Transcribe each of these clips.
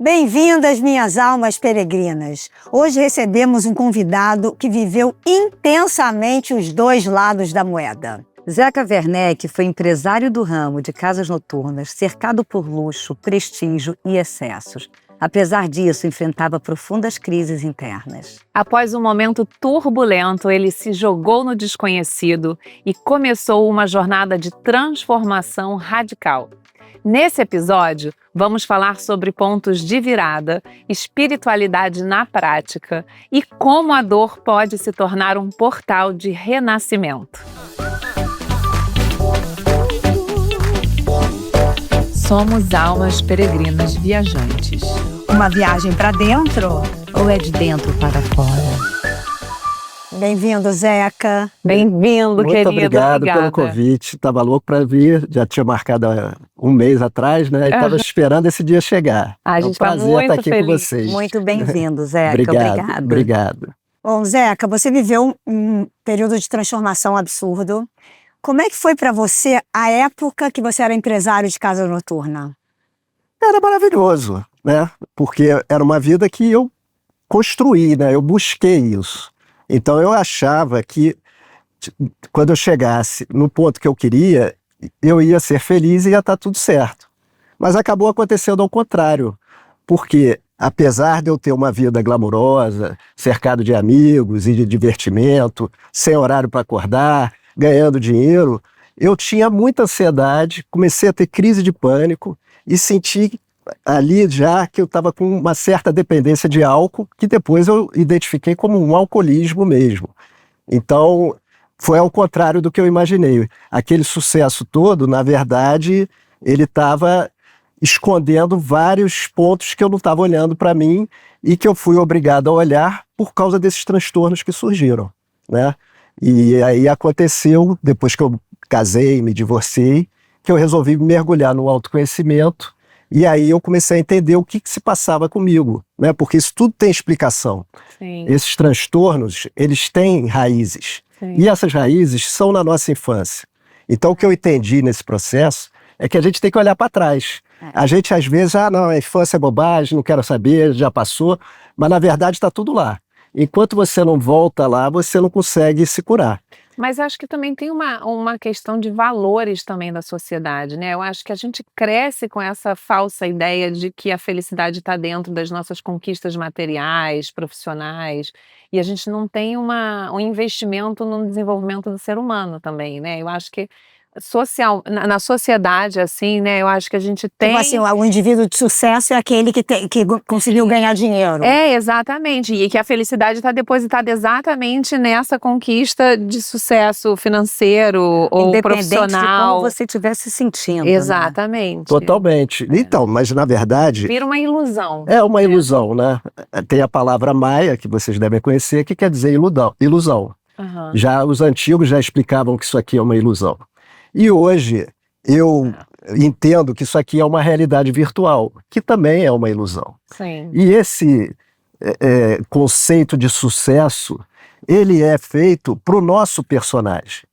Bem-vindas, minhas almas peregrinas. Hoje recebemos um convidado que viveu intensamente os dois lados da moeda. Zeca Werneck foi empresário do ramo de casas noturnas, cercado por luxo, prestígio e excessos. Apesar disso, enfrentava profundas crises internas. Após um momento turbulento, ele se jogou no desconhecido e começou uma jornada de transformação radical. Nesse episódio, vamos falar sobre pontos de virada, espiritualidade na prática e como a dor pode se tornar um portal de renascimento. Somos almas peregrinas viajantes. Uma viagem para dentro Ou é de dentro para fora? Bem-vindo, Zeca. Bem-vindo, querido. Muito obrigado pelo convite. Estava louco para vir, já tinha marcado há um mês atrás, né? E estava esperando esse dia chegar. A gente está muito estar aqui feliz. com vocês. Muito bem-vindo, Zeca. Obrigado. Bom, Zeca, você viveu um período de transformação absurdo. Como é que foi para você a época que você era empresário de casa noturna? Era maravilhoso, né? Porque era uma vida que eu construí, né? Eu busquei isso. Então eu achava que quando eu chegasse no ponto que eu queria, eu ia ser feliz e ia estar tudo certo. Mas acabou acontecendo ao contrário, porque apesar de eu ter uma vida glamurosa, cercado de amigos e de divertimento, sem horário para acordar, ganhando dinheiro, eu tinha muita ansiedade, comecei a ter crise de pânico e senti ali já que eu estava com uma certa dependência de álcool, que depois eu identifiquei como um alcoolismo mesmo. Então, foi ao contrário do que eu imaginei. Aquele sucesso todo, na verdade, ele estava escondendo vários pontos que eu não estava olhando para mim e que eu fui obrigado a olhar por causa desses transtornos que surgiram, né? E aí aconteceu, depois que eu casei, me divorciei, que eu resolvi mergulhar no autoconhecimento. E aí eu comecei a entender o que se passava comigo, né? Porque isso tudo tem explicação. Sim. Esses transtornos, eles têm raízes. Sim. E essas raízes são na nossa infância. Então o que eu entendi nesse processo é que a gente tem que olhar para trás. A gente às vezes, não, a infância é bobagem, não quero saber, já passou. Mas na verdade está tudo lá. Enquanto você não volta lá, você não consegue se curar. Mas acho que também tem uma questão de valores também da sociedade, né? Eu acho que a gente cresce com essa falsa ideia de que a felicidade está dentro das nossas conquistas materiais, profissionais, e a gente não tem um investimento no desenvolvimento do ser humano também, né? Eu acho que na sociedade, assim, né? Eu acho que a gente tem... Tipo assim, o indivíduo de sucesso é aquele que conseguiu ganhar dinheiro. É, exatamente. E que a felicidade está depositada exatamente nessa conquista de sucesso financeiro ou profissional. Independente de como você estiver se sentindo. Exatamente. Né? Totalmente. Então, mas na verdade... Vira uma ilusão. É uma ilusão, né? Tem a palavra maia, que vocês devem conhecer, que quer dizer ilusão. Uhum. Já os antigos já explicavam que isso aqui é uma ilusão. E hoje eu entendo que isso aqui é uma realidade virtual, que também é uma ilusão. Sim. E esse conceito de sucesso, ele é feito para o nosso personagem.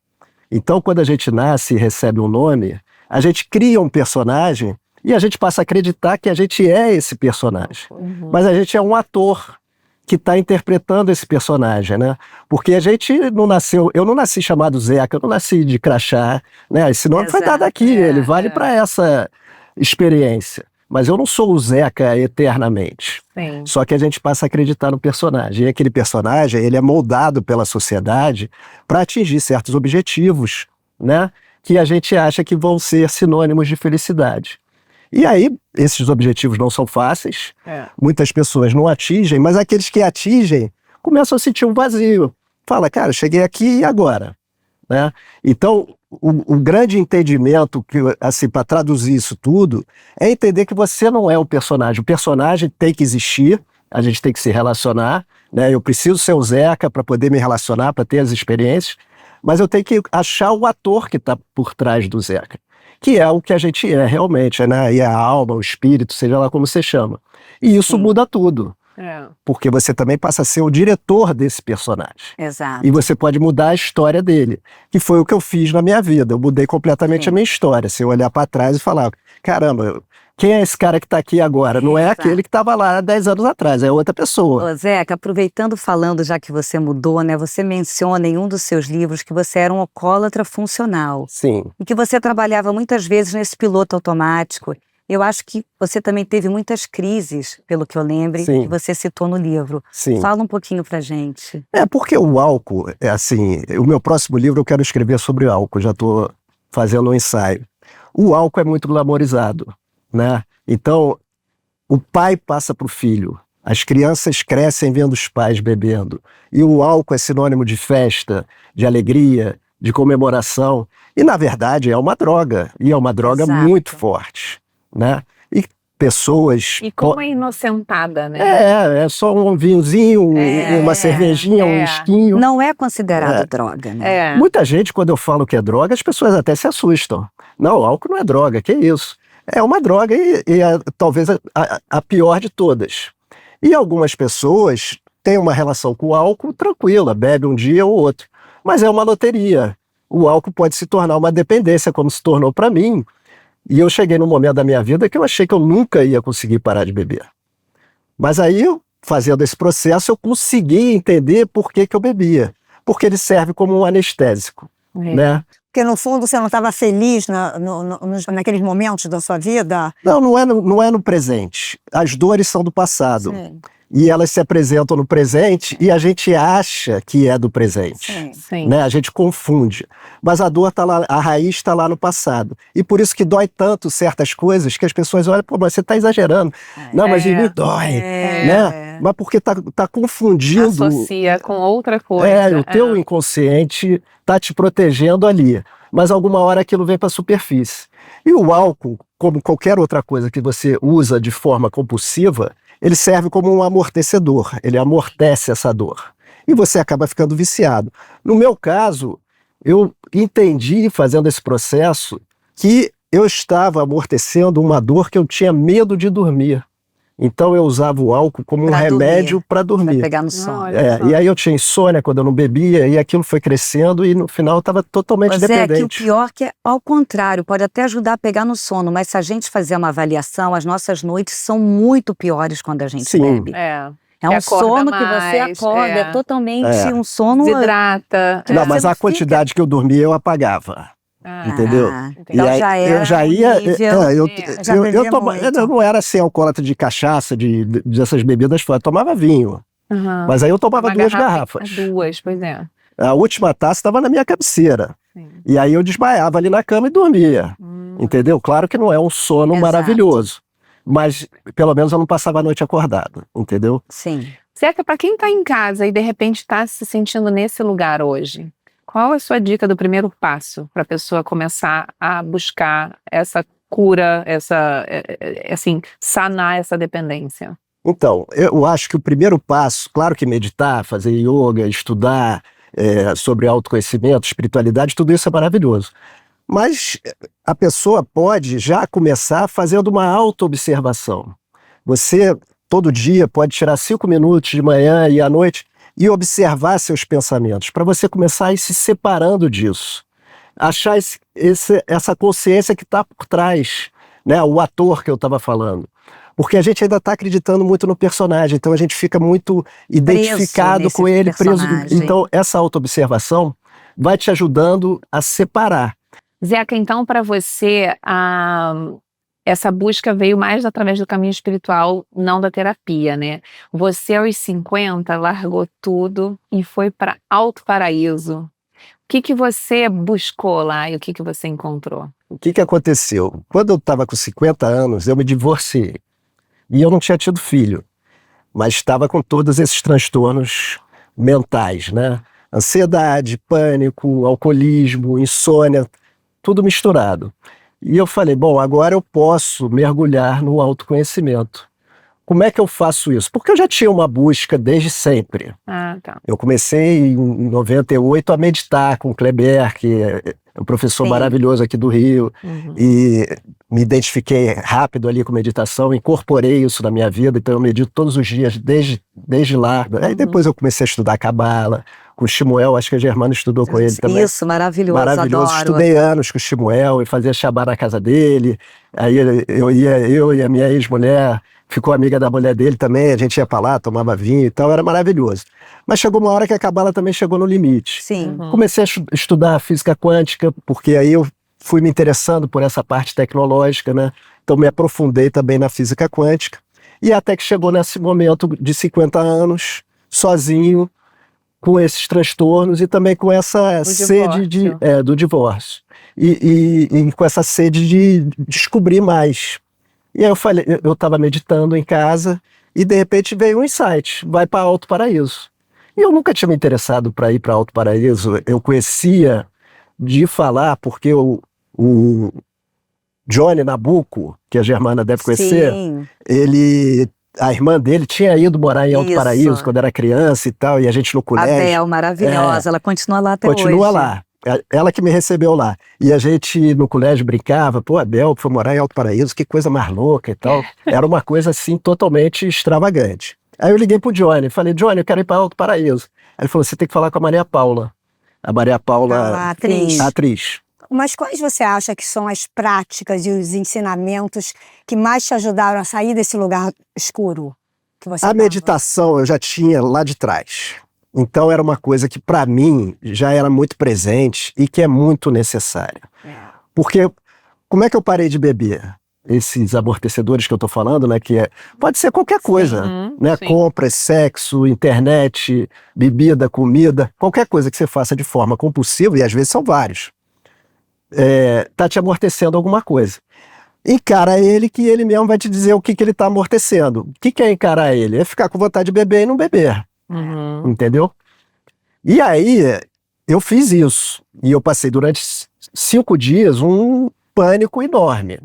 Então, quando a gente nasce e recebe um nome, a gente cria um personagem e a gente passa a acreditar que a gente é esse personagem. Uhum. Mas a gente é um ator que está interpretando esse personagem, né? Porque a gente não nasceu... Eu não nasci chamado Zeca, eu não nasci de crachá, né? Esse nome foi dado aqui, ele vale para essa experiência. Mas eu não sou o Zeca eternamente. Sim. Só que a gente passa a acreditar no personagem. E aquele personagem, ele é moldado pela sociedade para atingir certos objetivos, né? Que a gente acha que vão ser sinônimos de felicidade. E aí, esses objetivos não são fáceis, muitas pessoas não atingem, mas aqueles que atingem começam a sentir um vazio. Fala, cara, cheguei aqui e agora? Né? Então, o grande entendimento, assim, para traduzir isso tudo, é entender que você não é o personagem tem que existir, a gente tem que se relacionar, né? Eu preciso ser o Zeca para poder me relacionar, para ter as experiências, mas eu tenho que achar o ator que está por trás do Zeca. Que é o que a gente é realmente, né? E a alma, o espírito, seja lá como você chama. E isso muda tudo. Porque você também passa a ser o diretor desse personagem. Exato. E você pode mudar a história dele, que foi o que eu fiz na minha vida. Eu mudei completamente a minha história. Se eu olhar para trás e falar, caramba, quem é esse cara que está aqui agora? Não é Exato. aquele que estava lá há 10 anos atrás, é outra pessoa. Ô, Zeca, aproveitando, falando já que você mudou, né? Você menciona em um dos seus livros que você era um alcoólatra funcional Sim, e que você trabalhava muitas vezes nesse piloto automático. Eu acho que você também teve muitas crises, pelo que eu lembre, Sim. que você citou no livro. sim. Fala um pouquinho pra gente. É porque o álcool, é assim, o meu próximo livro eu quero escrever sobre álcool, já estou fazendo um ensaio. O álcool é muito glamorizado, né? Então, o pai passa para o filho, as crianças crescem vendo os pais bebendo, e o álcool é sinônimo de festa, de alegria, de comemoração, e na verdade é uma droga, e é uma droga Exato. muito forte, né? E pessoas... E como é inocentada, né? É só um vinhozinho, uma cervejinha, um esquinho. Não é considerado droga, né? É. Muita gente, quando eu falo que é droga, as pessoas até se assustam. Não, álcool não é droga, que isso? É uma droga e é talvez a pior de todas. E algumas pessoas têm uma relação com o álcool tranquila, bebe um dia ou outro. Mas é uma loteria. O álcool pode se tornar uma dependência, como se tornou para mim. E eu cheguei num momento da minha vida que eu achei que eu nunca ia conseguir parar de beber. Mas aí, fazendo esse processo, eu consegui entender por que eu bebia. Porque ele serve como um anestésico, né? Porque no fundo você não estava feliz naqueles momentos da sua vida? Não é no presente. As dores são do passado. Sim. E elas se apresentam no presente e a gente acha que é do presente. Sim. Sim. Né? A gente confunde. Mas a dor está lá, a raiz está lá no passado. E por isso que dói tanto certas coisas que as pessoas olham, pô, mas você está exagerando. Não, mas em mim dói. Né? Mas porque tá confundindo. Associa com outra coisa. O teu inconsciente tá te protegendo ali. Mas alguma hora aquilo vem para a superfície. E o álcool, como qualquer outra coisa que você usa de forma compulsiva, ele serve como um amortecedor, ele amortece essa dor. E você acaba ficando viciado. No meu caso, eu entendi, fazendo esse processo, que eu estava amortecendo uma dor que eu tinha medo de dormir. Então eu usava o álcool como um remédio para Vai dormir. pegar no sono. Olha só. E aí eu tinha insônia quando eu não bebia, e aquilo foi crescendo, e no final eu estava totalmente Mas é que o dependente. pior que é ao contrário, pode até ajudar a pegar no sono, mas se a gente fazer uma avaliação, as nossas noites são muito piores quando a gente Sim. bebe. É. É um acorda sono que você mais, acorda, é totalmente um sono... Desidrata. Que Não, você mas não a quantidade que eu dormia eu apagava. Entendeu? Então E aí, já era eu já ia. nível- Já bebia muito. Eu não era assim alcoólatra de cachaça, dessas bebidas fora. Eu tomava vinho. Uhum. Mas aí eu tomava Uma duas garrafa- garrafas. Duas, pois é. A última taça estava na minha cabeceira. Sim. E aí eu desmaiava ali na cama e dormia. Entendeu? Claro que não é um sono Exato. maravilhoso. Mas pelo menos eu não passava a noite acordado. Entendeu? Sim. Zeca, para quem está em casa e de repente está se sentindo nesse lugar hoje, qual é a sua dica do primeiro passo para a pessoa começar a buscar essa cura, assim, sanar essa dependência? Então, eu acho que o primeiro passo, claro que meditar, fazer yoga, estudar sobre autoconhecimento, espiritualidade, tudo isso é maravilhoso. Mas a pessoa pode já começar fazendo uma autoobservação. Você, todo dia, pode tirar 5 minutos de manhã e à noite e observar seus pensamentos, para você começar a ir se separando disso. Achar essa consciência que está por trás, né? O ator que eu estava falando. Porque a gente ainda está acreditando muito no personagem, então a gente fica muito identificado com ele, preso. personagem. Então essa autoobservação vai te ajudando a separar. Zeca, então para você, essa busca veio mais através do caminho espiritual, não da terapia, né? Você aos 50 largou tudo e foi para Alto Paraíso. O que você buscou lá e o que você encontrou? O que aconteceu? Quando eu estava com 50 anos, eu me divorciei. E eu não tinha tido filho, mas estava com todos esses transtornos mentais, né? Ansiedade, pânico, alcoolismo, insônia, tudo misturado. E eu falei, bom, agora eu posso mergulhar no autoconhecimento. Como é que eu faço isso? Porque eu já tinha uma busca desde sempre. Ah, tá. Eu comecei em 98 a meditar com o Kleber, que é um professor maravilhoso aqui do Rio, e me identifiquei rápido ali com meditação, incorporei isso na minha vida, então eu medito todos os dias desde lá. Aí depois eu comecei a estudar Cabala, com o Shmuel, acho que a Germana estudou com ele também. Isso, maravilhoso, Maravilhoso, adoro. estudei anos com o Shmuel e fazia Shabá na casa dele. Aí eu e a minha ex-mulher, ficou amiga da mulher dele também, a gente ia pra lá, tomava vinho e tal, era maravilhoso. Mas chegou uma hora que a Cabala também chegou no limite. Sim. Comecei a estudar física quântica, porque aí eu fui me interessando por essa parte tecnológica, né? Então me aprofundei também na física quântica. E até que chegou nesse momento de 50 anos, sozinho, com esses transtornos e também com essa sede do divórcio. E com essa sede de descobrir mais. E aí eu estava meditando em casa e de repente veio um insight, vai para Alto Paraíso. E eu nunca tinha me interessado para ir para Alto Paraíso. Eu conhecia de falar, porque o Johnny Nabuco, que a Germana deve conhecer, Sim. a irmã dele tinha ido morar em Alto Isso. Paraíso quando era criança e tal, e a gente no A colégio. Bel, maravilhosa, ela continua lá até hoje. Continua lá. Ela que me recebeu lá. E a gente no colégio brincava, pô, a Bel foi morar em Alto Paraíso, que coisa mais louca e tal. Era uma coisa assim totalmente extravagante. Aí eu liguei pro Johnny, falei, Johnny, eu quero ir para Alto Paraíso. Aí ele falou, você tem que falar com a Maria Paula. A Maria Paula, A atriz. a atriz. Mas quais você acha que são as práticas e os ensinamentos que mais te ajudaram a sair desse lugar escuro que você A tava? meditação eu já tinha lá de trás. Então era uma coisa que para mim já era muito presente e que é muito necessária. Porque como é que eu parei de beber? Esses amortecedores que eu tô falando, né, pode ser qualquer coisa, né, sim. compras, sexo, internet, bebida, comida, qualquer coisa que você faça de forma compulsiva, e às vezes são vários, tá te amortecendo alguma coisa. Encara ele que ele mesmo vai te dizer o que ele tá amortecendo. O que é encarar ele? É ficar com vontade de beber e não beber. Entendeu? E aí, eu fiz isso. E eu passei durante 5 dias um pânico enorme.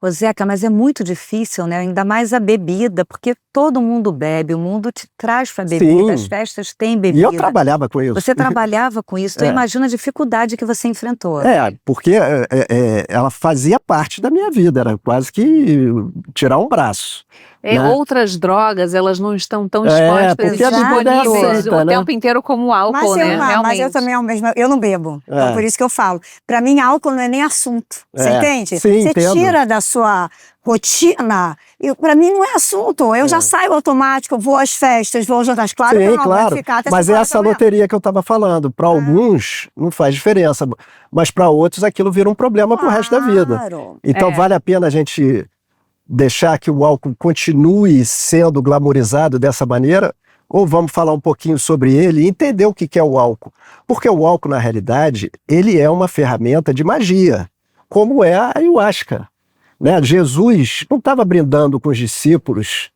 Ô Zeca, mas é muito difícil, né? Ainda mais a bebida, porque todo mundo bebe, o mundo te traz para bebida, Sim. as festas têm bebida. E eu trabalhava com isso. Você trabalhava com isso, então imagina a dificuldade que você enfrentou. Porque ela fazia parte da minha vida, era quase que tirar um braço. Né? Outras drogas, elas não estão tão expostas porque e a bebida é disponíveis aceita, o né? tempo inteiro como o álcool, né? Mas Realmente. eu também, eu não bebo. Então, por isso que eu falo. Para mim, álcool não é nem assunto. Você entende? Sim, você entendo. tira da sua rotina. Para mim, não é assunto. Eu já saio automático, vou às festas, vou aos jantares. Claro que eu Sim, não claro. vou ficar até Mas 5 é horas essa da manhã. loteria que eu estava falando. Para alguns, não faz diferença. Mas para outros, aquilo vira um problema pro resto da vida. Claro. Então, vale a pena a gente deixar que o álcool continue sendo glamorizado dessa maneira? Ou vamos falar um pouquinho sobre ele e entender o que é o álcool? Porque o álcool, na realidade, ele é uma ferramenta de magia, como é a ayahuasca. Né? Jesus não estava brindando com os discípulos,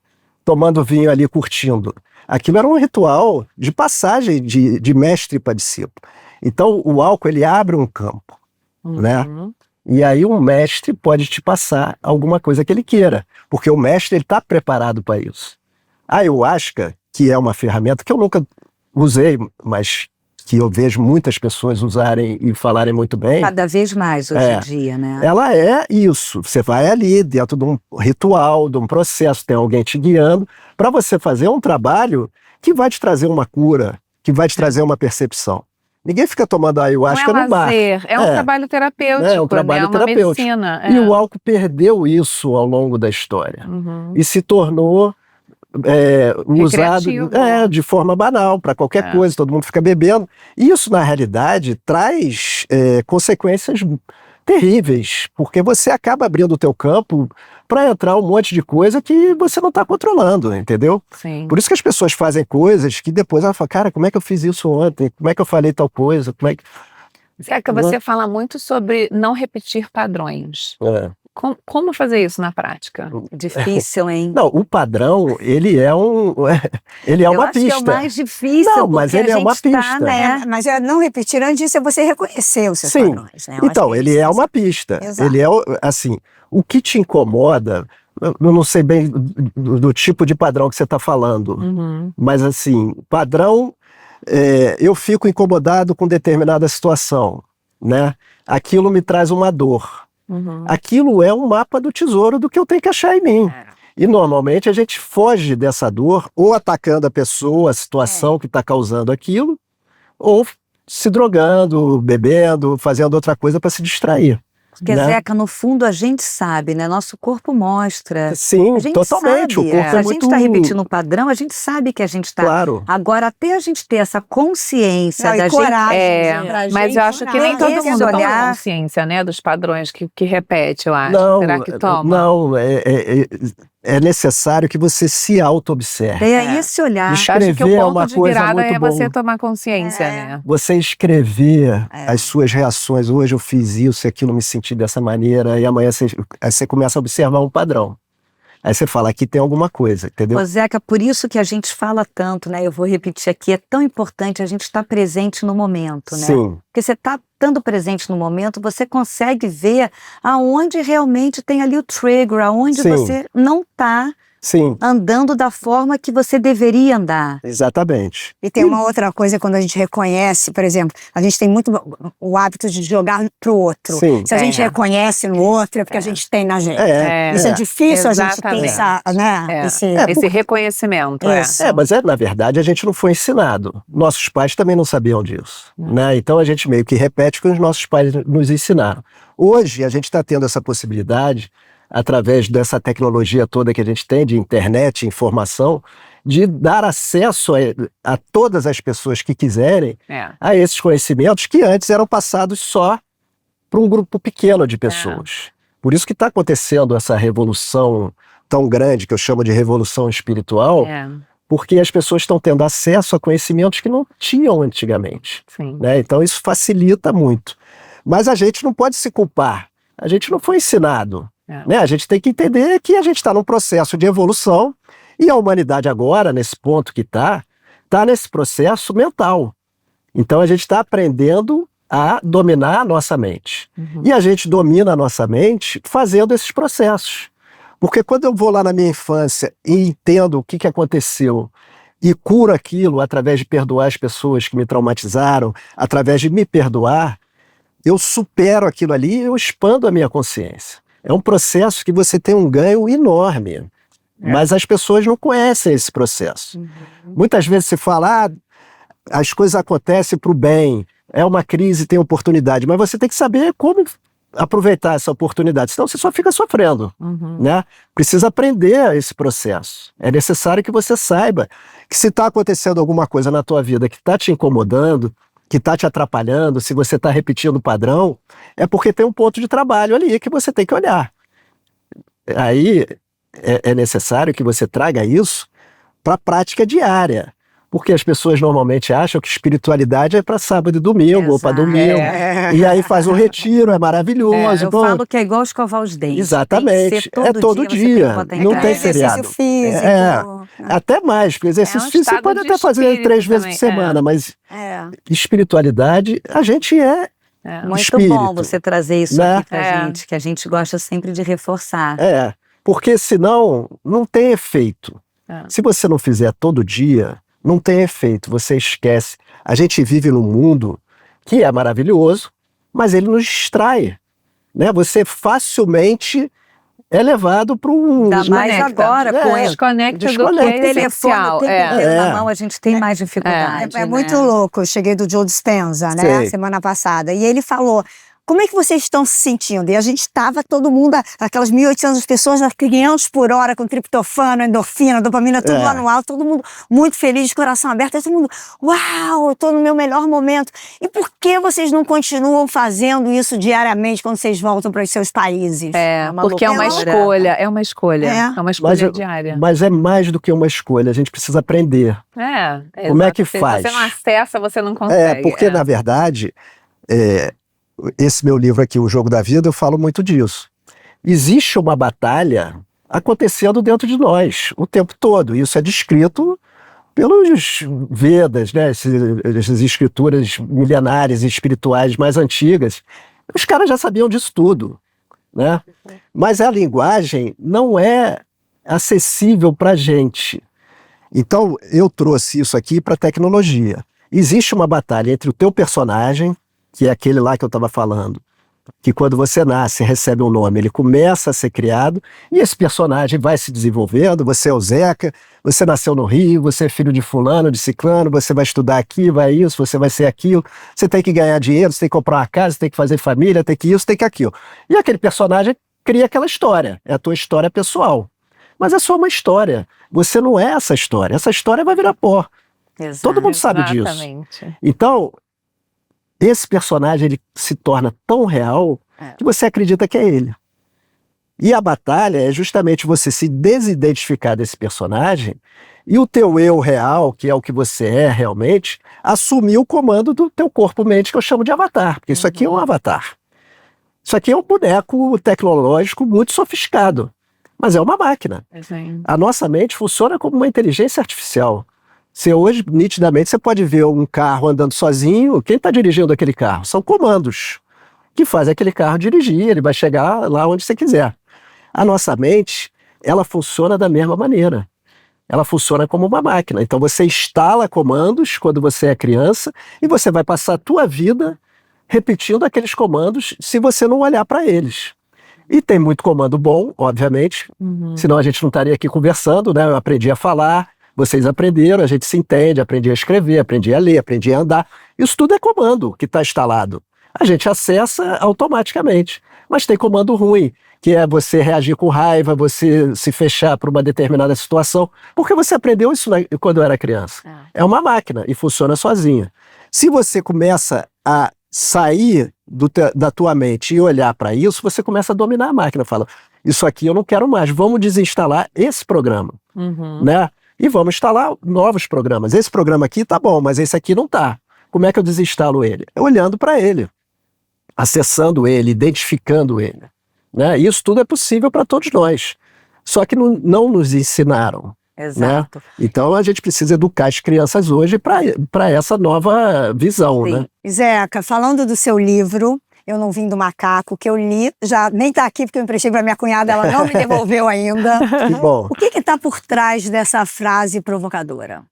tomando vinho ali, curtindo. Aquilo era um ritual de passagem de mestre para discípulo. Então, o álcool, ele abre um campo, né? E aí um mestre pode te passar alguma coisa que ele queira, porque o mestre está preparado para isso. A ayahuasca, que é uma ferramenta que eu nunca usei, mas que eu vejo muitas pessoas usarem e falarem muito bem. Cada vez mais hoje em dia, né? Ela é isso. Você vai ali dentro de um ritual, de um processo, tem alguém te guiando para você fazer um trabalho que vai te trazer uma cura, que vai te trazer uma percepção. Ninguém fica tomando ayahuasca não é no bar. lazer, é um trabalho terapêutico, É um trabalho né? terapêutico. Uma medicina. E o álcool perdeu isso ao longo da história. E se tornou usado de forma banal, para qualquer coisa, todo mundo fica bebendo. E isso, na realidade, traz consequências terríveis, porque você acaba abrindo o teu campo para entrar um monte de coisa que você não está controlando, entendeu? Sim. Por isso que as pessoas fazem coisas que depois ela fala, cara, como é que eu fiz isso ontem? Como é que eu falei tal coisa? Como é que... Zeca, você fala muito sobre não repetir padrões. Como fazer isso na prática? Difícil, hein? Não, o padrão, ele é uma pista. Eu acho que é o mais difícil, não, mas ele é uma pista. Tá, né? Mas não repetir antes disso é você reconhecer os seus padrões. Né? Então, ele é uma pista. Exato. Ele é, assim, o que te incomoda, eu não sei bem do tipo de padrão que você está falando, mas assim, padrão, eu fico incomodado com determinada situação, né? Aquilo me traz uma dor. Aquilo é um mapa do tesouro do que eu tenho que achar em mim. E normalmente a gente foge dessa dor ou atacando a pessoa, a situação que está causando aquilo, ou se drogando, bebendo, fazendo outra coisa para se distrair. Porque, né? Zeca, no fundo a gente sabe, né? Nosso corpo mostra. Sim, A gente totalmente. sabe, O corpo se é a muito... gente está repetindo um padrão, a gente sabe que a gente está. Claro. Agora, até a gente ter essa consciência Não, da e coragem, gente. pra Mas gente, eu acho que nem coragem. todo Esse mundo toma olhar- consciência, né, dos padrões que repete, eu acho. Não, Será que toma? não, é necessário que você se auto-observe. É esse olhar. Acho que o Escrever é ponto uma de coisa virada muito é boa. você tomar consciência, né? Você escrever as suas reações, hoje eu fiz isso e aquilo, me senti dessa maneira, e amanhã aí você começa a observar um padrão. Aí você fala, aqui tem alguma coisa, entendeu? Ô, Zeca, por isso que a gente fala tanto, né? Eu vou repetir aqui, é tão importante a gente estar presente no momento, né? Sim, Porque você está estando presente no momento, você consegue ver aonde realmente tem ali o trigger, aonde Sim. você não está sim, andando da forma que você deveria andar. exatamente. E tem uma outra coisa, quando a gente reconhece, por exemplo, a gente tem muito o hábito de jogar pro outro. Sim. Se a gente reconhece no outro, é porque a gente tem na gente. Isso é difícil a gente ter Exatamente. essa, né? É. Esse- Esse reconhecimento, Isso. Mas na verdade, a gente não foi ensinado. Nossos pais também não sabiam disso, né? Então a gente meio que repete o que os nossos pais nos ensinaram. Hoje, a gente está tendo essa possibilidade, através dessa tecnologia toda que a gente tem, de internet, informação, de dar acesso a todas as pessoas que quiserem a esses conhecimentos que antes eram passados só para um grupo pequeno de pessoas. Por isso que está acontecendo essa revolução tão grande, que eu chamo de revolução espiritual, porque as pessoas estão tendo acesso a conhecimentos que não tinham antigamente. Sim. Né? Então isso facilita muito. Mas a gente não pode se culpar. A gente não foi ensinado. Né? A gente tem que entender que a gente está num processo de evolução e a humanidade agora, nesse ponto que está nesse processo mental. Então a gente está aprendendo a dominar a nossa mente. E a gente domina a nossa mente fazendo esses processos. Porque quando eu vou lá na minha infância e entendo o que aconteceu e curo aquilo através de perdoar as pessoas que me traumatizaram, através de me perdoar, eu supero aquilo ali e eu expando a minha consciência. É um processo que você tem um ganho enorme, mas as pessoas não conhecem esse processo. Muitas vezes se fala, as coisas acontecem para o bem, é uma crise, tem oportunidade, mas você tem que saber como aproveitar essa oportunidade, senão você só fica sofrendo. Né? Precisa aprender esse processo. É necessário que você saiba que se está acontecendo alguma coisa na tua vida que está te incomodando, que está te atrapalhando, se você está repetindo o padrão, é porque tem um ponto de trabalho ali que você tem que olhar. Aí é necessário que você traga isso para a prática diária, porque as pessoas normalmente acham que espiritualidade é para sábado e domingo, ou para domingo, e aí faz um retiro, é maravilhoso. Eu falo que é igual escovar os dentes. Exatamente, Tem que ser é todo dia, não tem feriado. Exercício físico. Até mais, porque exercício físico você pode até fazer 3 vezes por semana, mas espiritualidade, a gente Muito espírito, bom você trazer isso né? aqui pra gente, que a gente gosta sempre de reforçar. Porque senão não tem efeito. Se você não fizer todo dia, não tem efeito, você esquece. A gente vive num mundo que é maravilhoso, mas ele nos distrai. Né? Você facilmente é levado para um... Ainda mais agora, com esse Desconecta do que telefone, é essencial. o tempo inteiro na mão, a gente tem mais dificuldade. É muito louco. Eu cheguei do Joe Dispenza, né, Sei. semana passada, e ele falou: como é que vocês estão se sentindo? E a gente estava, todo mundo, aquelas 1.800 pessoas a 500 por hora, com triptofano, endorfina, dopamina, tudo lá no alto, todo mundo muito feliz, de coração aberto, aí todo mundo, uau, eu estou no meu melhor momento. E por que vocês não continuam fazendo isso diariamente quando vocês voltam para os seus países? Porque é uma escolha, é uma escolha diária. Mas é mais do que uma escolha, a gente precisa aprender. Como é que faz? Se você não acessa, você não consegue. Porque na verdade, esse meu livro aqui, O Jogo da Vida, eu falo muito disso. Existe uma batalha acontecendo dentro de nós o tempo todo. Isso é descrito pelos Vedas, né? Essas escrituras milenares e espirituais mais antigas. Os caras já sabiam disso tudo, né? Mas a linguagem não é acessível para a gente. Então, eu trouxe isso aqui para a tecnologia. Existe uma batalha entre o teu personagem, que é aquele lá que eu estava falando, que quando você nasce e recebe um nome, ele começa a ser criado, e esse personagem vai se desenvolvendo. Você é o Zeca, você nasceu no Rio, você é filho de fulano, de ciclano, você vai estudar aqui, vai isso, você vai ser aquilo, você tem que ganhar dinheiro, você tem que comprar uma casa, você tem que fazer família, tem que isso, tem que aquilo. E aquele personagem cria aquela história, é a tua história pessoal. Mas é só uma história, você não é essa história vai virar pó. Exato. Todo mundo sabe disso. Então, esse personagem ele se torna tão real que você acredita que é ele. E a batalha é justamente você se desidentificar desse personagem e o teu eu real, que é o que você é realmente, assumir o comando do teu corpo-mente, que eu chamo de avatar. Porque isso aqui é um avatar. Isso aqui é um boneco tecnológico muito sofisticado. Mas é uma máquina. A nossa mente funciona como uma inteligência artificial. Hoje, nitidamente, você pode ver um carro andando sozinho. Quem está dirigindo aquele carro? São comandos que fazem aquele carro dirigir, ele vai chegar lá onde você quiser. A nossa mente, ela funciona da mesma maneira. Ela funciona como uma máquina. Então você instala comandos quando você é criança e você vai passar a tua vida repetindo aqueles comandos se você não olhar para eles. E tem muito comando bom, obviamente, senão a gente não estaria aqui conversando, né? Eu aprendi a falar, vocês aprenderam, a gente se entende, aprendi a escrever, aprendi a ler, aprendi a andar. Isso tudo é comando que está instalado. A gente acessa automaticamente. Mas tem comando ruim, que é você reagir com raiva, você se fechar para uma determinada situação, porque você aprendeu isso quando era criança. É uma máquina e funciona sozinha. Se você começa a sair da tua mente e olhar para isso, você começa a dominar a máquina. Fala, isso aqui eu não quero mais, vamos desinstalar esse programa, né? E vamos instalar novos programas. Esse programa aqui tá bom, mas esse aqui não tá. Como é que eu desinstalo ele? Olhando para ele, acessando ele, identificando ele, né? Isso tudo é possível para todos nós. Só que não nos ensinaram. Exato. Né? Então a gente precisa educar as crianças hoje para essa nova visão, né? Zeca, falando do seu livro, Eu Não Vim do Macaco, que eu li, já nem está aqui porque eu emprestei para minha cunhada, ela não me devolveu ainda. Que bom. O que está por trás dessa frase provocadora?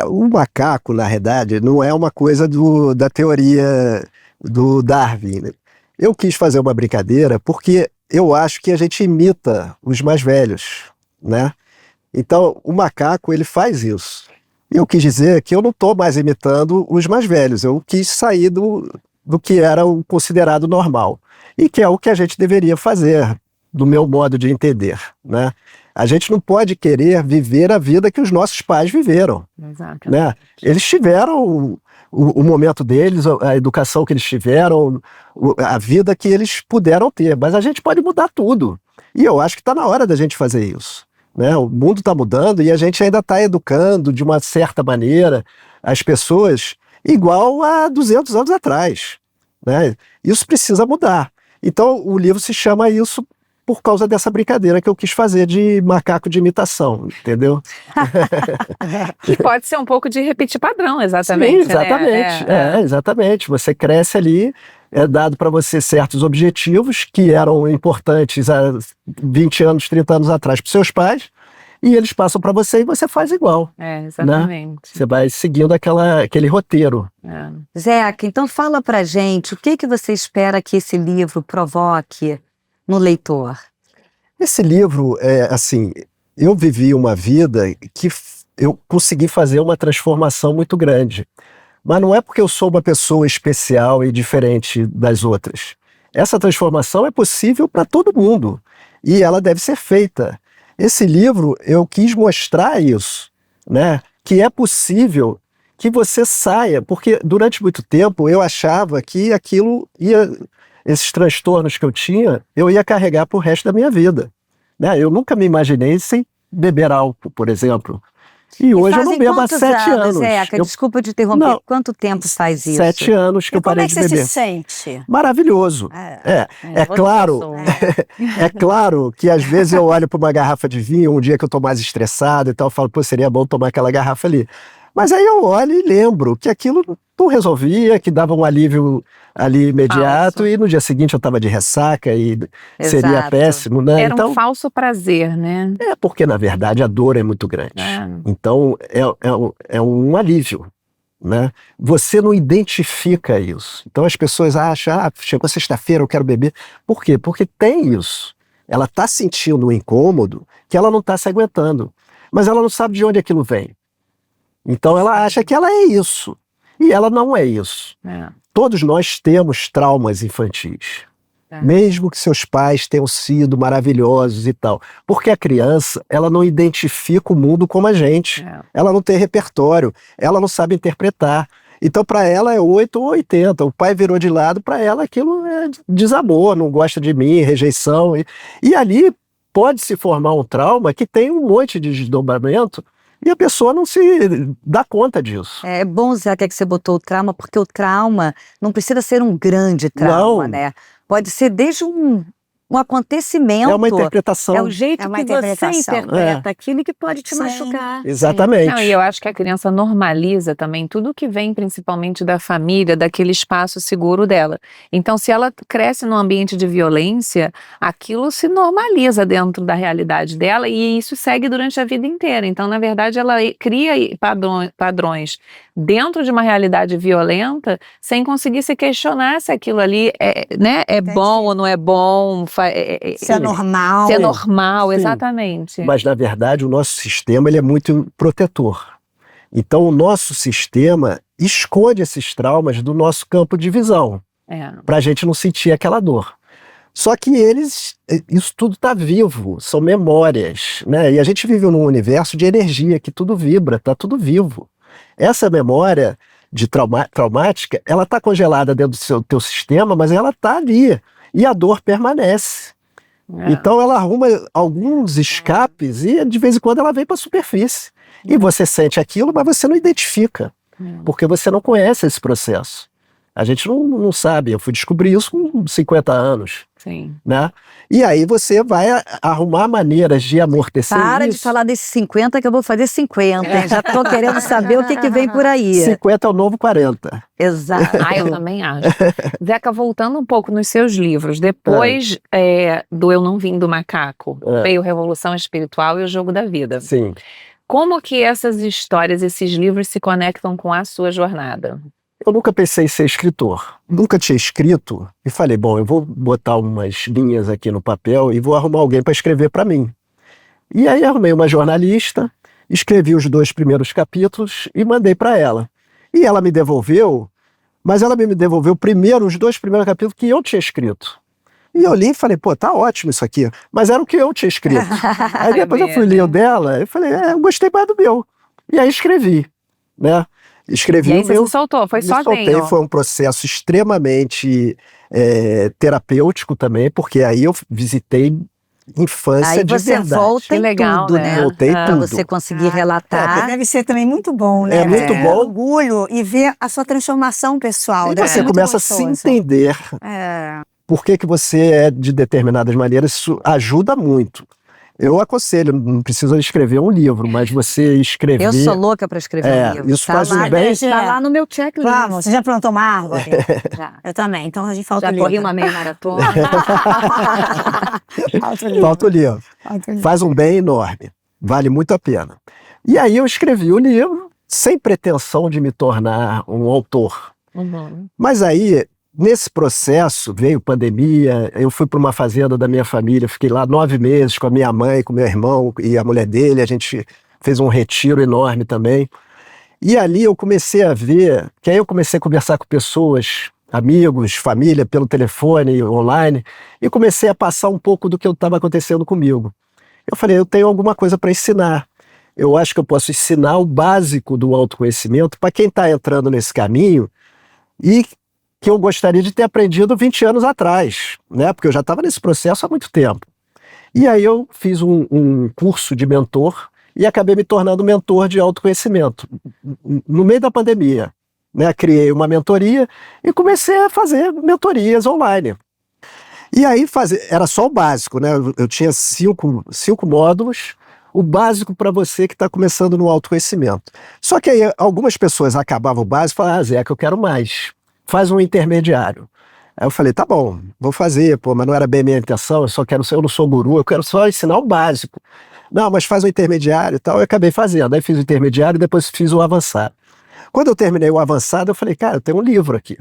O macaco, na realidade, não é uma coisa da teoria do Darwin, né? Eu quis fazer uma brincadeira porque eu acho que a gente imita os mais velhos, né? Então, o macaco, ele faz isso. E eu quis dizer que eu não estou mais imitando os mais velhos, eu quis sair do que era o considerado normal. E que é o que a gente deveria fazer, do meu modo de entender, né? A gente não pode querer viver a vida que os nossos pais viveram. Exato. Né? Eles tiveram o momento deles, a educação que eles tiveram, a vida que eles puderam ter, mas a gente pode mudar tudo. E eu acho que está na hora da gente fazer isso. Né? O mundo está mudando e a gente ainda está educando de uma certa maneira as pessoas igual a 200 anos atrás. Né? Isso precisa mudar. Então o livro se chama isso por causa dessa brincadeira que eu quis fazer de macaco de imitação, entendeu? Que pode ser um pouco de repetir padrão, exatamente. Sim, exatamente. Né? Exatamente. Você cresce ali, é dado para você certos objetivos que eram importantes há 20 anos, 30 anos atrás para seus pais, e eles passam para você e você faz igual. Exatamente. Né? Você vai seguindo aquele roteiro. Zeca, então fala pra gente, o que você espera que esse livro provoque no leitor? Esse livro, assim, eu vivi uma vida que eu consegui fazer uma transformação muito grande. Mas não é porque eu sou uma pessoa especial e diferente das outras. Essa transformação é possível para todo mundo e ela deve ser feita. Esse livro, eu quis mostrar isso, né? Que é possível que você saia, porque durante muito tempo eu achava que esses transtornos que eu tinha, eu ia carregar pro resto da minha vida. Né? Eu nunca me imaginei sem beber álcool, por exemplo. E hoje eu não bebo há 7 anos. Zeca, desculpa te interromper. Não, quanto tempo faz isso? 7 anos que eu parei de beber. Como é que você se sente? Maravilhoso. É claro que às vezes eu olho para uma garrafa de vinho, um dia que eu estou mais estressado e tal, eu falo, pô, seria bom tomar aquela garrafa ali. Mas aí eu olho e lembro que aquilo não resolvia, que dava um alívio ali imediato, e no dia seguinte eu estava de ressaca e seria péssimo, né? Era um falso prazer, né? Porque na verdade a dor é muito grande. Então é um alívio, né? Você não identifica isso. Então as pessoas acham, chegou sexta-feira, eu quero beber. Por quê? Porque tem isso. Ela está sentindo um incômodo que ela não está se aguentando. Mas ela não sabe de onde aquilo vem. Então ela acha que ela é isso. E ela não é isso. Todos nós temos traumas infantis. Mesmo que seus pais tenham sido maravilhosos e tal. Porque a criança, ela não identifica o mundo como a gente. Ela não tem repertório. Ela não sabe interpretar. Então, para ela é 8 ou 80. O pai virou de lado, para ela aquilo é desamor, não gosta de mim, rejeição. E ali pode se formar um trauma que tem um monte de desdobramento e a pessoa não se dá conta disso. É bom, Zé, que você botou o trauma, porque o trauma não precisa ser um grande trauma, Não. né? Pode ser desde um acontecimento. É uma interpretação. É o jeito É uma que você interpretação. interpreta aquilo que pode te Sim. machucar. Exatamente. Não, e eu acho que a criança normaliza também tudo que vem principalmente da família, daquele espaço seguro dela. Então, se ela cresce num ambiente de violência, aquilo se normaliza dentro da realidade dela e isso segue durante a vida inteira. Então, na verdade, ela cria padrões dentro de uma realidade violenta sem conseguir se questionar se aquilo ali é bom ou não é bom. Se é normal. Se é normal, Sim. exatamente. Mas, na verdade, o nosso sistema ele é muito protetor. Então, o nosso sistema esconde esses traumas do nosso campo de visão, para a gente não sentir aquela dor. Só que isso tudo está vivo, são memórias, né? E a gente vive num universo de energia, que tudo vibra, está tudo vivo. Essa memória traumática, ela está congelada dentro do teu sistema, mas ela está ali. E a dor permanece. Então ela arruma alguns escapes e de vez em quando ela vem para a superfície. E você sente aquilo, mas você não identifica. Porque você não conhece esse processo. A gente não sabe. Eu fui descobrir isso com 50 anos. Sim. Né? E aí você vai arrumar maneiras de amortecer Para isso. de falar desses 50 que eu vou fazer 50. Hein? Já tô querendo saber o que vem por aí. 50 é o novo 40. Exato. Eu também acho. Zeca, voltando um pouco nos seus livros, depois do Eu Não Vim do Macaco, veio Revolução Espiritual e O Jogo da Vida. Sim. Como que essas histórias, esses livros se conectam com a sua jornada? Eu nunca pensei em ser escritor. Nunca tinha escrito e falei, bom, eu vou botar umas linhas aqui no papel e vou arrumar alguém para escrever para mim. E aí arrumei uma jornalista, escrevi os 2 primeiros capítulos e mandei para ela. E ela me devolveu, mas ela me devolveu primeiro os 2 primeiros capítulos que eu tinha escrito. E eu li e falei, pô, tá ótimo isso aqui. Mas era o que eu tinha escrito. Aí depois eu fui ler o dela e falei, eu gostei mais do meu. E aí escrevi, né? Escrevi e aí o você meu. se soltou, foi Me sozinho. soltei, foi um processo extremamente terapêutico também, porque aí eu visitei infância Aí de você verdade. volta Que em legal, tudo, né? né? Voltei Pra tudo. você conseguir relatar. Deve ser também muito bom, né? É muito Ver bom. orgulho e ver a sua transformação pessoal. E Deve você ser muito começa a se gostoso. entender por que você é de determinadas maneiras, isso ajuda muito. Eu aconselho, não precisa escrever um livro, mas você escrever... Eu sou louca para escrever um livro. isso faz lá, um bem... Tá lá no meu checklist. Vamos, você já plantou uma árvore? Já. Eu também, então a gente falta Já o livro. corri uma meia maratona. Falta o livro. Falta o livro. Falta o livro. Faz um bem enorme. Vale muito a pena. E aí eu escrevi o livro sem pretensão de me tornar um autor. Mas aí, nesse processo, veio pandemia, eu fui para uma fazenda da minha família, fiquei lá 9 meses com a minha mãe, com meu irmão e a mulher dele, a gente fez um retiro enorme também. E ali eu comecei a ver, que aí eu comecei a conversar com pessoas, amigos, família, pelo telefone, online, e comecei a passar um pouco do que estava acontecendo comigo. Eu falei, eu tenho alguma coisa para ensinar. Eu acho que eu posso ensinar o básico do autoconhecimento para quem está entrando nesse caminho e que eu gostaria de ter aprendido 20 anos atrás, né? Porque eu já estava nesse processo há muito tempo. E aí eu fiz um curso de mentor e acabei me tornando mentor de autoconhecimento. No meio da pandemia, né? Criei uma mentoria e comecei a fazer mentorias online. E aí era só o básico, né? Eu tinha 5 módulos, o básico para você que está começando no autoconhecimento. Só que aí algumas pessoas acabavam o básico e falavam, Zé, que eu quero mais. Faz um intermediário. Aí eu falei, tá bom, vou fazer, pô, mas não era bem minha intenção, eu não sou guru, eu quero só ensinar o básico. Não, mas faz um intermediário e tal, eu acabei fazendo. Aí fiz o intermediário e depois fiz o avançado. Quando eu terminei o avançado, eu falei, cara, eu tenho um livro aqui.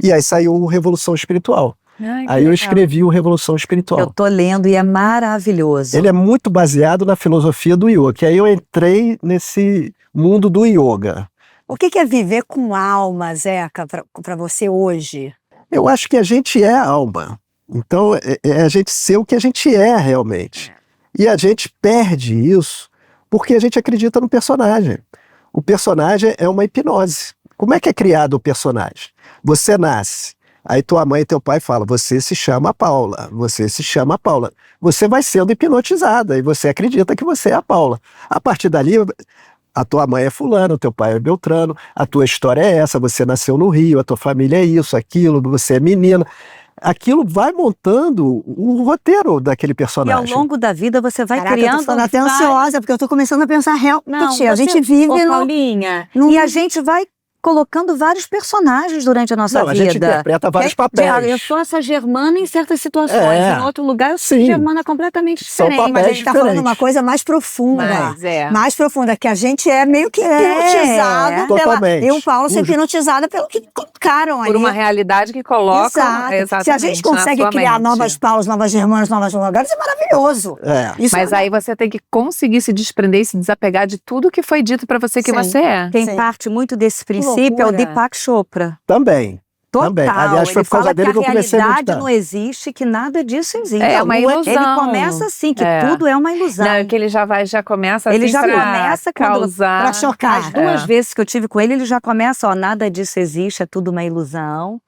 E aí saiu o Revolução Espiritual. Ai, que Aí eu legal. escrevi o Revolução Espiritual. Eu tô lendo e é maravilhoso. Ele é muito baseado na filosofia do yoga, que aí eu entrei nesse mundo do yoga. O que é viver com alma, Zeca, para você hoje? Eu acho que a gente é a alma. Então, é a gente ser o que a gente é realmente. E a gente perde isso porque a gente acredita no personagem. O personagem é uma hipnose. Como é que é criado o personagem? Você nasce, aí tua mãe e teu pai falam, você se chama Paula, você se chama Paula. Você vai sendo hipnotizada e você acredita que você é a Paula. A partir dali, a tua mãe é fulano, o teu pai é Beltrano, a tua história é essa, você nasceu no Rio, a tua família é isso, aquilo, você é menina. Aquilo vai montando o roteiro daquele E ao personagem. longo da vida você vai Caraca, eu criando... tô ficando até vários- ansiosa, porque eu tô começando a pensar realmente. A você- gente vive Ô, no... Paulinha, num- e a gente vai colocando vários personagens durante a nossa Não, a vida. gente interpreta vários papéis. Eu sou essa Germana em certas situações, É. em outro lugar eu sou Sim. Germana completamente São diferente. Mas a papéis gente tá falando diferentes. uma coisa mais profunda. Mas Mais profunda, que a gente é meio que hipnotizado pela... Totalmente. Eu, Paulo, sou O- hipnotizada pelo que colocaram ali. Por uma realidade que colocam Exato. exatamente Se a gente na consegue sua criar mente. novas Paulas, novas Germanas, novas lugares, é maravilhoso. É. Isso Mas aí você tem que conseguir se desprender e se desapegar de tudo que foi dito pra você que Sim. você é. Quem Sim. parte muito desse princípio é o loucura. Deepak Chopra. Também. Total. Também. Aliás, foi Ele por causa fala dele que eu que a comecei a realidade meditar. não existe, que nada disso existe. É uma Não ilusão. Ele começa assim, que É. tudo é uma ilusão. Não, é que ele já começa Ele assim já pra começa quando- causar... pra chocar. As duas vezes que eu tive com ele, ele já começa, ó, nada disso existe, é tudo uma ilusão.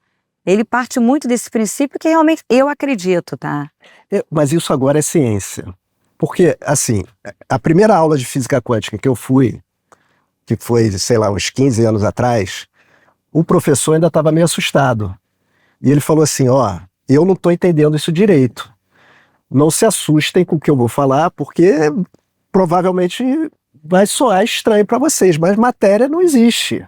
Ele parte muito desse princípio que realmente eu acredito, tá? Mas isso agora é ciência. Porque, assim, a primeira aula de física quântica que eu fui, que foi, sei lá, uns 15 anos atrás, o professor ainda estava meio assustado. E ele falou assim, ó, eu não estou entendendo isso direito. Não se assustem com o que eu vou falar, porque provavelmente vai soar estranho para vocês, mas matéria não existe.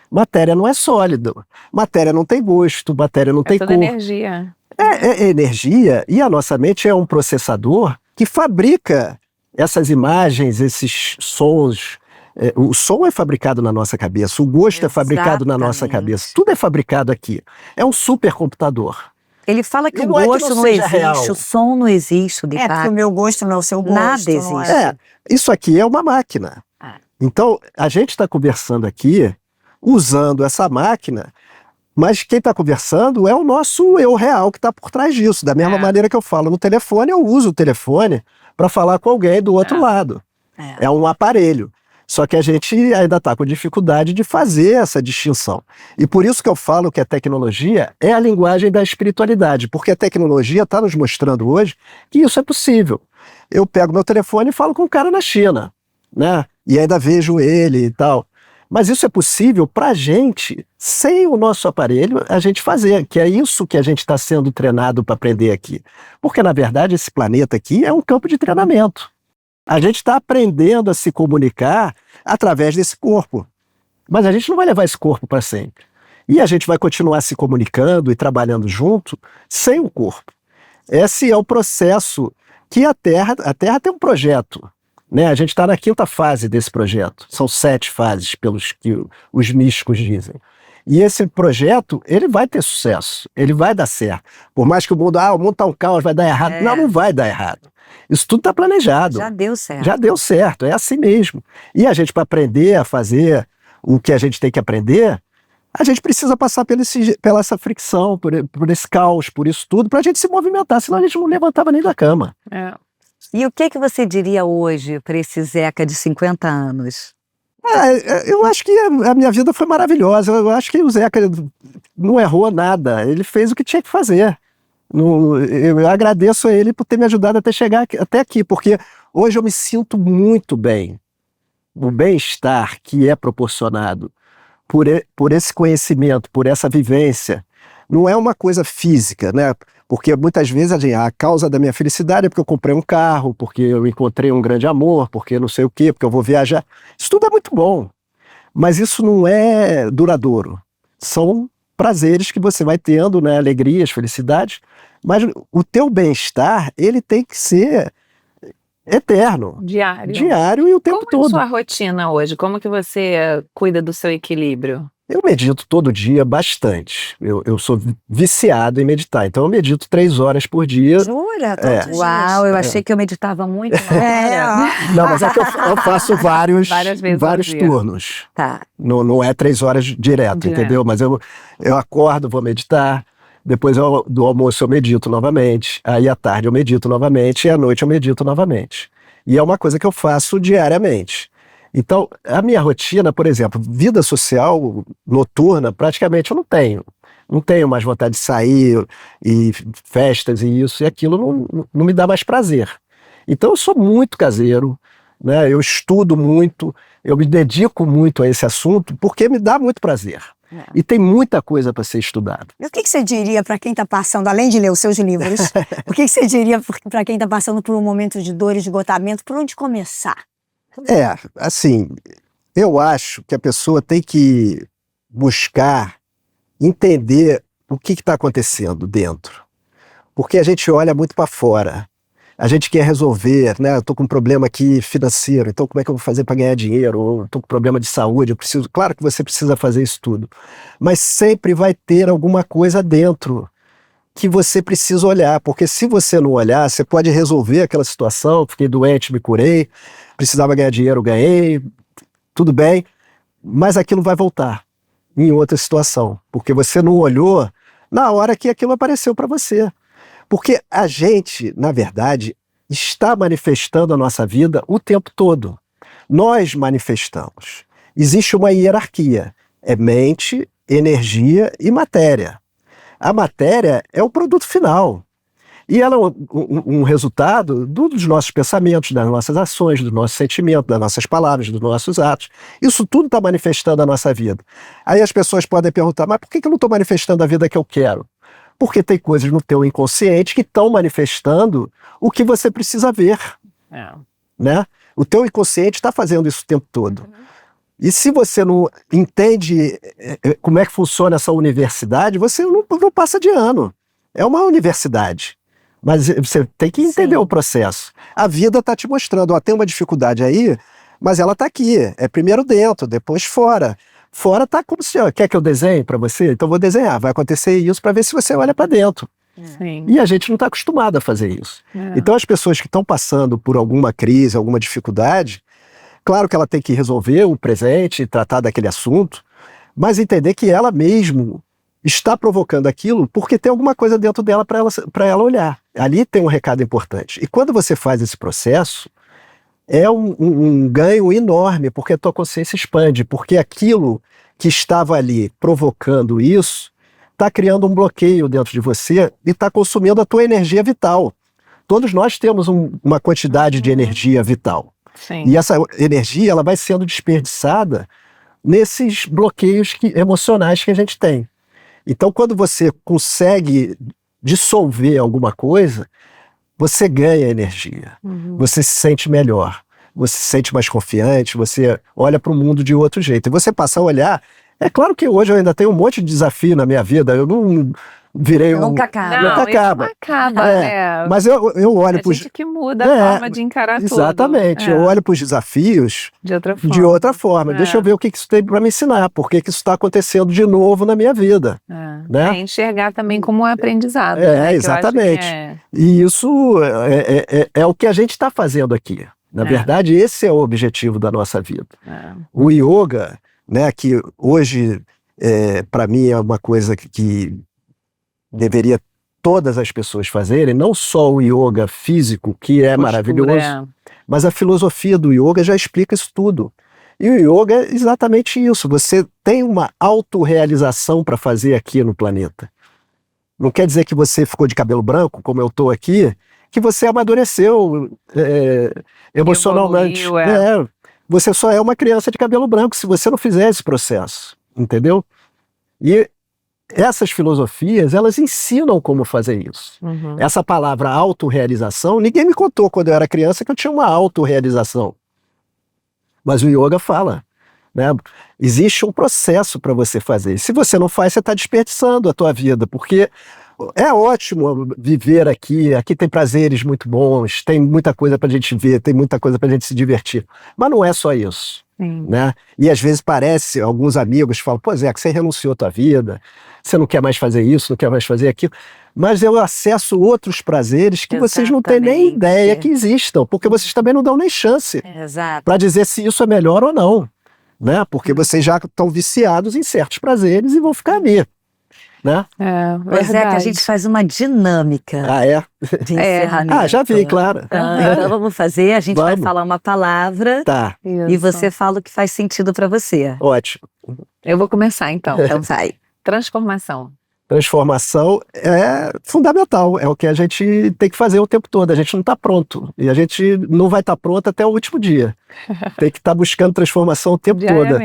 Matéria não é sólido. Matéria não tem gosto, matéria não É tem toda cor. energia. É energia, e a nossa mente é um processador que fabrica essas imagens, esses sons. O som é fabricado na nossa cabeça, o gosto é fabricado na nossa Exatamente. cabeça, tudo é fabricado aqui. É um supercomputador. Ele fala que E o não é que gosto não não seja existe, real. o som não existe, o É, porque Deepak. o meu gosto não é o seu gosto. Nada não existe. É, isso aqui é uma máquina. Ah. Então, a gente está conversando aqui, usando essa máquina, mas quem está conversando é o nosso eu real que está por trás disso. Da mesma maneira que eu falo no telefone, eu uso o telefone para falar com alguém do outro lado. É um aparelho. Só que a gente ainda está com dificuldade de fazer essa distinção. E por isso que eu falo que a tecnologia é a linguagem da espiritualidade, porque a tecnologia está nos mostrando hoje que isso é possível. Eu pego meu telefone e falo com um cara na China, né? E ainda vejo ele e tal. Mas isso é possível para a gente, sem o nosso aparelho, a gente fazer, que é isso que a gente está sendo treinado para aprender aqui. Porque, na verdade, esse planeta aqui é um campo de treinamento. A gente está aprendendo a se comunicar através desse corpo. Mas a gente não vai levar esse corpo para sempre. E a gente vai continuar se comunicando e trabalhando junto sem o corpo. Esse é o processo que a Terra tem um projeto. Né? A gente está na 5ª fase desse projeto. São 7 fases, pelos que os místicos dizem. E esse projeto, ele vai ter sucesso, ele vai dar certo. Por mais que o mundo está um caos, vai dar errado. É. Não, não vai dar errado. Isso tudo está planejado. Já deu certo. Já deu certo, é assim mesmo. E a gente, para aprender a fazer o que a gente tem que aprender, a gente precisa passar pela essa fricção, por esse caos, por isso tudo, para a gente se movimentar, senão a gente não levantava nem da cama. É. E o que você diria hoje para esse Zeca de 50 anos? Eu acho que a minha vida foi maravilhosa. Eu acho que o Zeca não errou nada. Ele fez o que tinha que fazer. Eu agradeço a ele por ter me ajudado até chegar até aqui, porque hoje eu me sinto muito bem. O bem-estar que é proporcionado por esse conhecimento, por essa vivência, não é uma coisa física, né? Porque muitas vezes a causa da minha felicidade é porque eu comprei um carro, porque eu encontrei um grande amor, porque não sei o quê, porque eu vou viajar. Isso tudo é muito bom, mas isso não é duradouro. São prazeres que você vai tendo, né? Alegrias, felicidades, mas o teu bem-estar, ele tem que ser Eterno. Diário. Diário e o tempo Como é a todo. sua rotina hoje? Como que você cuida do seu equilíbrio? Eu medito todo dia bastante. Eu sou viciado em meditar, então eu medito 3 horas por dia. Jura? Todos os Uau, dias? eu achei que eu meditava muito. É, ó. Não, mas é que eu faço vários Várias vezes ao dia. turnos. Tá. Não é 3 horas direto, entendeu? Mas eu acordo, vou meditar, depois do almoço eu medito novamente, aí à tarde eu medito novamente e à noite eu medito novamente. E é uma coisa que eu faço diariamente. Então, a minha rotina, por exemplo, vida social noturna, praticamente eu não tenho. Não tenho mais vontade de sair e festas e isso e aquilo não me dá mais prazer. Então eu sou muito caseiro, né? Eu estudo muito, eu me dedico muito a esse assunto porque me dá muito prazer. E tem muita coisa para ser estudada. E o que você diria para quem está passando, além de ler os seus livros, o que você diria para quem está passando por um momento de dor e esgotamento, por onde começar? Assim, eu acho que a pessoa tem que buscar entender o que está acontecendo dentro. Porque a gente olha muito para fora. A gente quer resolver, né? Eu estou com um problema aqui financeiro, então como é que eu vou fazer para ganhar dinheiro? Ou estou com problema de saúde, eu preciso. Claro que você precisa fazer isso tudo. Mas sempre vai ter alguma coisa dentro que você precisa olhar, porque se você não olhar, você pode resolver aquela situação, fiquei doente, me curei, precisava ganhar dinheiro, ganhei, tudo bem, mas aquilo vai voltar em outra situação, porque você não olhou na hora que aquilo apareceu para você. Porque a gente, na verdade, está manifestando a nossa vida o tempo todo. Nós manifestamos. Existe uma hierarquia, é mente, energia e matéria. A matéria é o produto final. E ela é um resultado dos nossos pensamentos, das nossas ações, dos nossos sentimentos, das nossas palavras, dos nossos atos. Isso tudo está manifestando a nossa vida. Aí as pessoas podem perguntar, mas por que eu não estou manifestando a vida que eu quero? Porque tem coisas no teu inconsciente que estão manifestando o que você precisa ver. Né? O teu inconsciente está fazendo isso o tempo todo. E se você não entende como é que funciona essa universidade, você não passa de ano. É uma universidade. Mas você tem que entender o processo. A vida está te mostrando, ó, tem uma dificuldade aí, mas ela está aqui. É primeiro dentro, depois fora. Fora está como se, ó, quer que eu desenhe para você? Então vou desenhar. Vai acontecer isso para ver se você olha para dentro. Sim. E a gente não está acostumado a fazer isso. Então as pessoas que estão passando por alguma crise, alguma dificuldade, claro que ela tem que resolver o presente, tratar daquele assunto, mas entender que ela mesmo está provocando aquilo porque tem alguma coisa dentro dela para ela olhar. Ali tem um recado importante. E quando você faz esse processo, é um ganho enorme, porque a tua consciência expande, porque aquilo que estava ali provocando isso está criando um bloqueio dentro de você e está consumindo a tua energia vital. Todos nós temos uma quantidade de energia vital. Sim. E essa energia ela vai sendo desperdiçada nesses bloqueios emocionais que a gente tem. Então, quando você consegue dissolver alguma coisa, você ganha energia, você se sente melhor, você se sente mais confiante, você olha para o mundo de outro jeito. E você passa a olhar. É claro que hoje eu ainda tenho um monte de desafio na minha vida, eu não virei Nunca acaba. Não, Nunca acaba. Isso não acaba, né? Mas eu olho A para gente que muda a forma de encarar tudo. Exatamente, eu olho para os desafios de outra forma. de outra forma. Deixa eu ver o que isso tem para me ensinar, por que isso está acontecendo de novo na minha vida. Né? Enxergar também como um aprendizado. Né? Exatamente. E isso é o que a gente está fazendo aqui. Na verdade, esse é o objetivo da nossa vida. O yoga, né, que hoje, para mim, é uma coisa que deveria todas as pessoas fazerem, não só o yoga físico, que é maravilhoso, mas a filosofia do yoga já explica isso tudo. E o yoga é exatamente isso, você tem uma autorrealização para fazer aqui no planeta. Não quer dizer que você ficou de cabelo branco, como eu estou aqui, que você amadureceu emocionalmente. Você só é uma criança de cabelo branco se você não fizer esse processo, entendeu? E essas filosofias, elas ensinam como fazer isso. Essa palavra autorrealização, ninguém me contou quando eu era criança que eu tinha uma autorrealização. Mas o yoga fala, né? Existe um processo para você fazer. Se você não faz, você está desperdiçando a tua vida, porque é ótimo viver aqui. Aqui tem prazeres muito bons, tem muita coisa pra gente ver, tem muita coisa pra gente se divertir. Mas não é só isso. Sim. Né? E às vezes parece, alguns amigos falam, pô, Zé, que você renunciou à tua vida, você não quer mais fazer isso, não quer mais fazer aquilo. Mas eu acesso outros prazeres que vocês não têm nem ideia que existam, porque vocês também não dão nem chance para dizer se isso é melhor ou não. Né? Porque vocês já estão viciados em certos prazeres e vão ficar ali. Né? Pois é, que a gente faz uma dinâmica de encerramento. Já vi, claro. Então vamos fazer, a gente vai falar uma palavra e você fala o que faz sentido para você. Ótimo. Eu vou começar então. Então vai. Transformação. Transformação é fundamental, é o que a gente tem que fazer o tempo todo, a gente não está pronto, e a gente não vai estar pronto até o último dia. Tem que estar buscando transformação o tempo todo.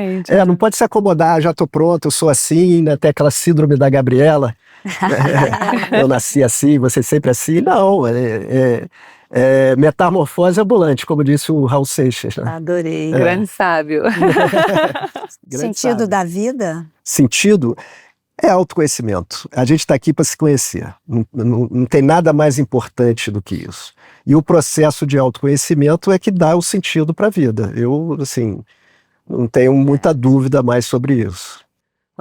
Não pode se acomodar, já estou pronto, eu sou assim, né? Tem aquela síndrome da Gabriela, eu nasci assim, você sempre assim. Não, metamorfose ambulante, como disse o Raul Seixas. Né? Adorei. Grande sábio. Sentido da vida? Sentido é autoconhecimento. A gente está aqui para se conhecer. Não tem nada mais importante do que isso. E o processo de autoconhecimento é que dá o sentido para a vida. Eu, assim, não tenho muita dúvida mais sobre isso.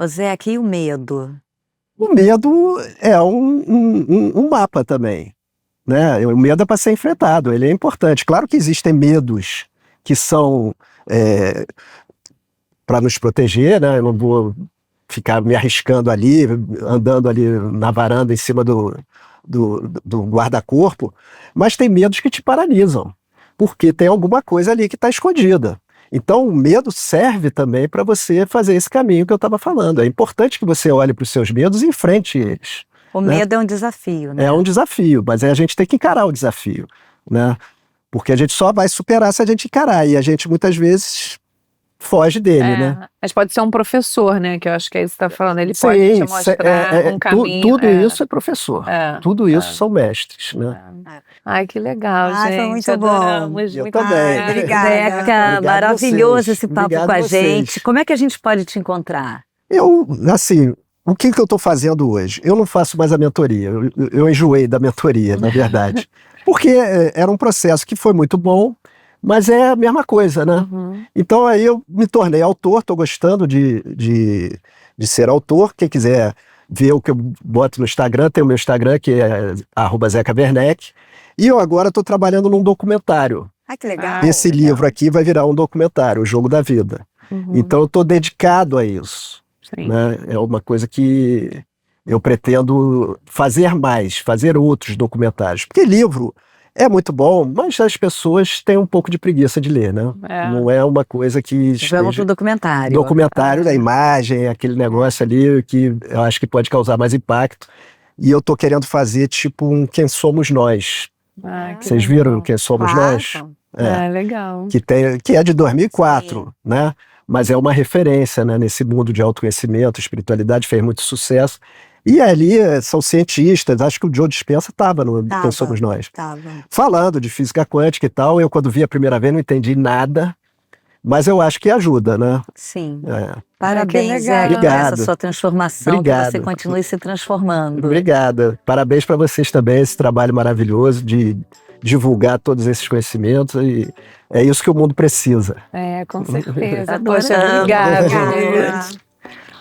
Zé, aqui o medo? O medo é um mapa também. Né? O medo é para ser enfrentado, ele é importante. Claro que existem medos que são para nos proteger, né? Eu não vou ficar me arriscando ali, andando ali na varanda em cima do guarda-corpo, mas tem medos que te paralisam, porque tem alguma coisa ali que está escondida. Então o medo serve também para você fazer esse caminho que eu estava falando. É importante que você olhe para os seus medos e enfrente eles. O medo é um desafio, né? É um desafio, mas a gente tem que encarar o desafio, né? Porque a gente só vai superar se a gente encarar, e a gente muitas vezes foge dele, né? Mas pode ser um professor, né? Que eu acho que é isso que você está falando. Ele pode te mostrar um caminho. Tudo isso é professor. Tudo isso são mestres, né? Ai, que legal, gente. Foi muito Adoramos. bom. Eu também. Obrigada. Zeca, maravilhoso esse papo Obrigado com a vocês. gente. Como é que a gente pode te encontrar? O que eu estou fazendo hoje? Eu não faço mais a mentoria. Eu enjoei da mentoria, na verdade. Porque era um processo que foi muito bom, mas é a mesma coisa, né? Então aí eu me tornei autor, estou gostando de ser autor. Quem quiser ver o que eu boto no Instagram, tem o meu Instagram, que é @zecawerneck. E eu agora estou trabalhando num documentário. Ai, que legal. Esse livro aqui vai virar um documentário, O Jogo da Vida. Então eu estou dedicado a isso. Né? É uma coisa que eu pretendo fazer mais, fazer outros documentários. Porque livro é muito bom, mas as pessoas têm um pouco de preguiça de ler, né? Não é uma coisa que Vamos pro documentário. Documentário da imagem, aquele negócio ali que eu acho que pode causar mais impacto. E eu tô querendo fazer tipo um Quem Somos Nós. Vocês viram Quem Somos Nós? Legal. Que é de 2004, né? Mas é uma referência, né, nesse mundo de autoconhecimento, espiritualidade, fez muito sucesso. E ali são cientistas, acho que o Joe Dispenza estava no Quem Somos Nós. Falando de física quântica e tal. Eu, quando vi a primeira vez, não entendi nada, mas eu acho que ajuda, né? Sim. Parabéns, Zeca, por essa sua transformação, que você continue se transformando. Obrigada. Parabéns para vocês também, esse trabalho maravilhoso de divulgar todos esses conhecimentos, e é isso que o mundo precisa. Com certeza. Poxa, obrigada.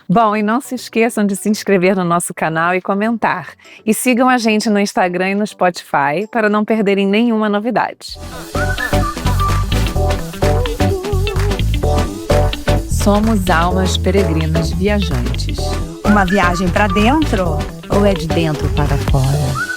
Bom, e não se esqueçam de se inscrever no nosso canal e comentar. E sigam a gente no Instagram e no Spotify para não perderem nenhuma novidade. Somos almas peregrinas viajantes. Uma viagem para dentro? Ou é de dentro para fora?